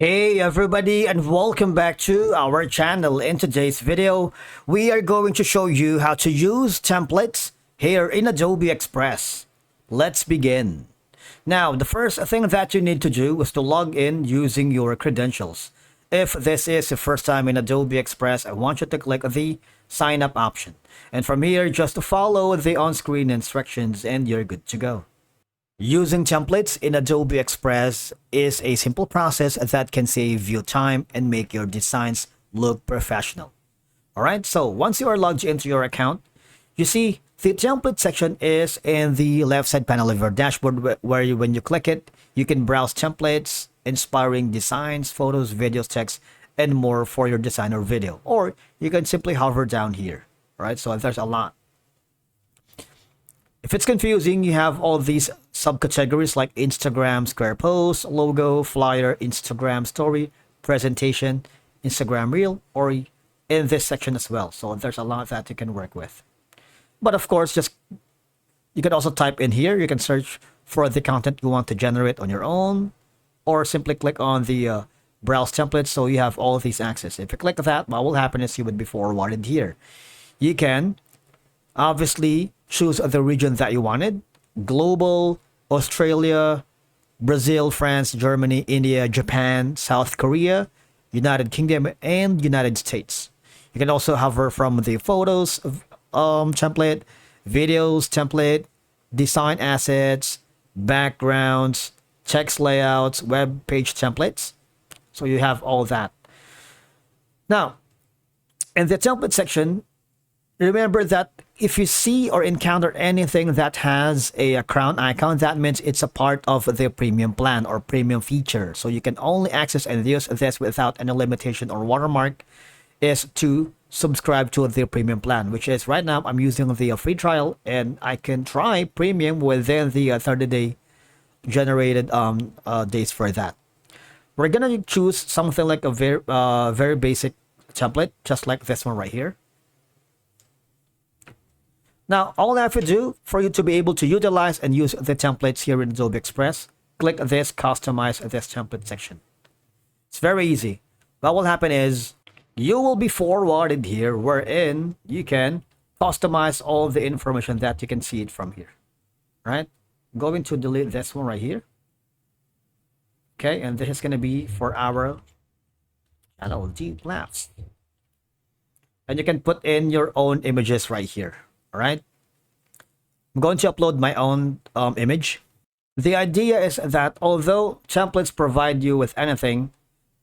Hey everybody, and welcome back to our channel. In today's video, we are going to show you how to use templates here in Adobe Express. Let's begin. Now, the first thing that you need to do is to log in using your credentials. If this is your first time in Adobe Express, I want you to click the sign up option. And from here, just follow the on-screen instructions and you're good to go. Using templates in Adobe Express is a simple process that can save you time and make your designs look professional. Alright, so once you are logged into your account, you see the template section is in the left side panel of your dashboard where when you click it, you can browse templates, inspiring designs, photos, videos, text, and more for your design or video. Or you can simply hover down here. Alright, so there's a lot. If it's confusing, you have all these subcategories like Instagram, Square Post, Logo, Flyer, Instagram Story, Presentation, Instagram Reel, or in this section as well. So there's a lot that you can work with. But of course, you can also type in here. You can search for the content you want to generate on your own, or simply click on the Browse Templates so you have all of these access. If you click that, what will happen is you would be forwarded here. You can obviously choose the region that you wanted: global, Australia, Brazil, France, Germany, India, Japan, South Korea, United Kingdom, and United States. You can also hover from the photos template, videos template, design assets, backgrounds, text layouts, web page templates. So you have all that. Now, in the template section, remember that if you see or encounter anything that has a crown icon, that means it's a part of the premium plan or premium feature. So you can only access and use this without any limitation or watermark is to subscribe to the premium plan, which is right now I'm using the free trial and I can try premium within the 30-day generated days for that. We're gonna choose something like a very basic template, just like this one right here. Now, all I have to do for you to be able to utilize and use the templates here in Adobe Express, click this Customize this template section. It's very easy. What will happen is you will be forwarded here wherein you can customize all the information that you can see it from here. Right? I'm going to delete this one right here. Okay, and this is going to be for our channel Deep Laughs. And you can put in your own images right here. All right, I'm going to upload my own image. The idea is that although templates provide you with anything,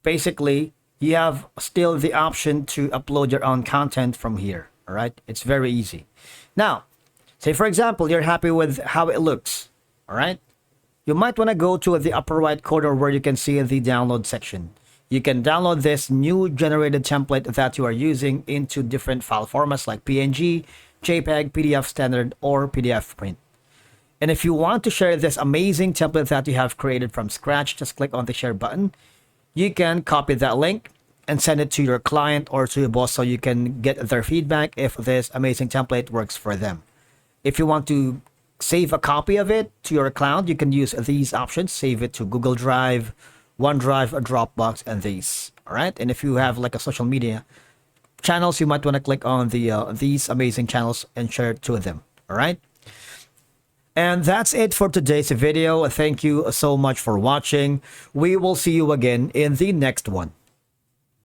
basically you have still the option to upload your own content from here. All right, it's very easy. Now, say for example, you're happy with how it looks. All right, you might want to go to the upper right corner where you can see the download section. You can download this new generated template that you are using into different file formats like PNG, JPEG, PDF standard, or PDF print. And if you want to share this amazing template that you have created from scratch, just click on the share button. You can copy that link and send it to your client or to your boss so you can get their feedback if this amazing template works for them. If you want to save a copy of it to your cloud, you can use these options. Save it to Google Drive, OneDrive, or Dropbox, and these. All right. And if you have like a social media channels, you might want to click on these amazing channels and share it to them. All right, and that's it for today's video. Thank you so much for watching. We will see you again in the next one.